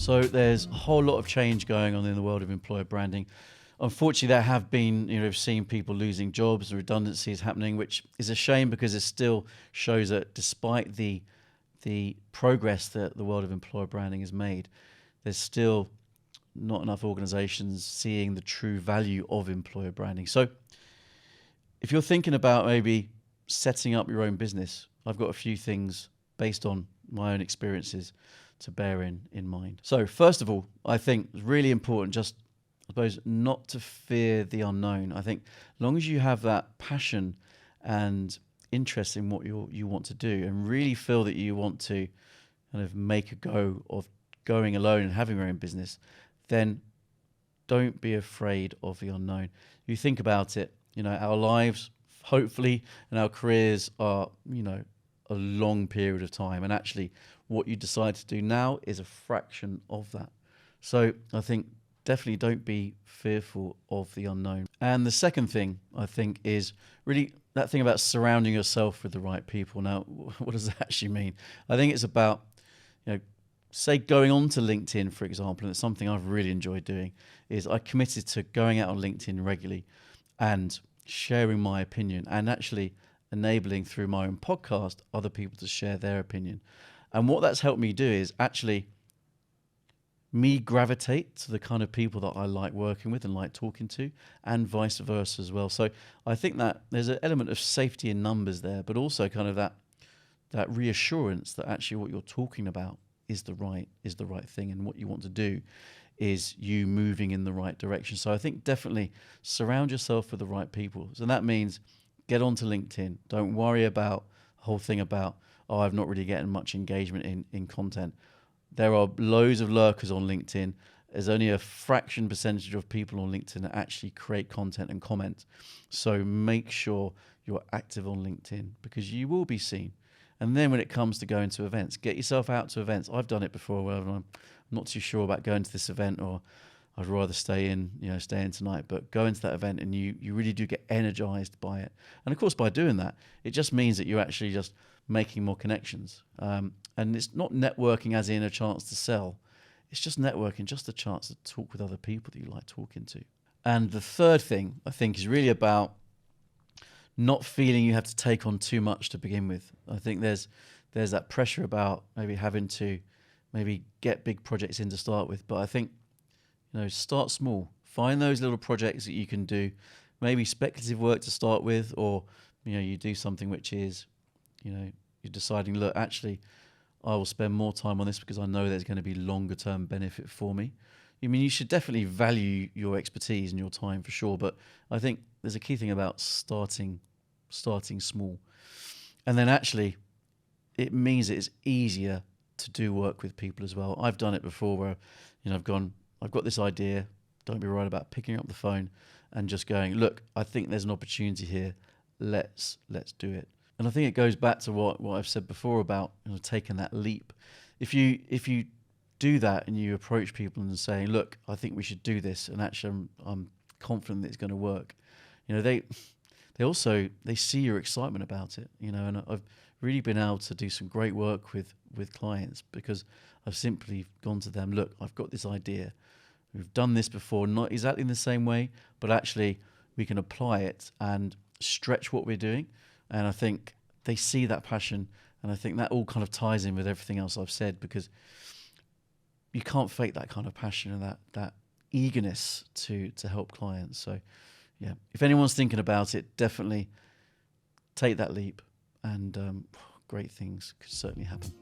So there's a whole lot of change going on in the world of employer branding. Unfortunately, there have been, we've seen people losing jobs, redundancies happening, which is a shame because it still shows that despite the progress that the world of employer branding has made, there's still not enough organizations seeing the true value of employer branding. So if you're thinking about maybe setting up your own business, I've got a few things based on my own experiences to bear in mind. So first of all, I think it's really important just, I suppose, not to fear the unknown. I think as long as you have that passion and interest in what you want to do and really feel that you want to kind of make a go of going alone and having your own business, then don't be afraid of the unknown. You think about it, our lives, hopefully, and our careers are, a long period of time. And actually, what you decide to do now is a fraction of that. So I think definitely don't be fearful of the unknown. And the second thing, I think, is really that thing about surrounding yourself with the right people. Now, what does that actually mean? I think it's about, say going on to LinkedIn, for example, and it's something I've really enjoyed doing, is I committed to going out on LinkedIn regularly and sharing my opinion and actually enabling through my own podcast other people to share their opinion. And what that's helped me do is actually me gravitate to the kind of people that I like working with and like talking to, and vice versa as well. So I think that there's an element of safety in numbers there, but also kind of that reassurance that actually what you're talking about is the right thing, and what you want to do is you moving in the right direction. So I think definitely surround yourself with the right people. So that means get onto LinkedIn. Don't worry about the whole thing about, I'm not really getting much engagement in content. There are loads of lurkers on LinkedIn. There's only a fraction percentage of people on LinkedIn that actually create content and comment. So make sure you're active on LinkedIn because you will be seen. And then when it comes to going to events, get yourself out to events. I've done it before where I'm not too sure about going to this event, or I'd rather stay in tonight, but go into that event and you really do get energized by it. And of course, by doing that, it just means that you're actually just making more connections. And it's not networking as in a chance to sell. It's just networking, just a chance to talk with other people that you like talking to. And the third thing, I think, is really about not feeling you have to take on too much to begin with. I think there's that pressure about maybe having to get big projects in to start with. But I think, start small. Find those little projects that you can do, maybe speculative work to start with, or, you do something which is, you're deciding, look, actually, I will spend more time on this because I know there's going to be longer term benefit for me. You should definitely value your expertise and your time for sure, but I think there's a key thing about starting small. And then actually, it means it's easier to do work with people as well. I've done it before where, I've got this idea, don't be worried about picking up the phone and just going, look, I think there's an opportunity here, let's do it. And I think it goes back to what I've said before about taking that leap. If you do that and you approach people and say, look, I think we should do this, and actually I'm confident that it's going to work, they see your excitement about it, and I've really been able to do some great work with clients because I've simply gone to them, look, I've got this idea. We've done this before, not exactly in the same way, but actually we can apply it and stretch what we're doing. And I think they see that passion, and I think that all kind of ties in with everything else I've said, because you can't fake that kind of passion and that eagerness to help clients. So yeah, if anyone's thinking about it, definitely take that leap, and great things could certainly happen.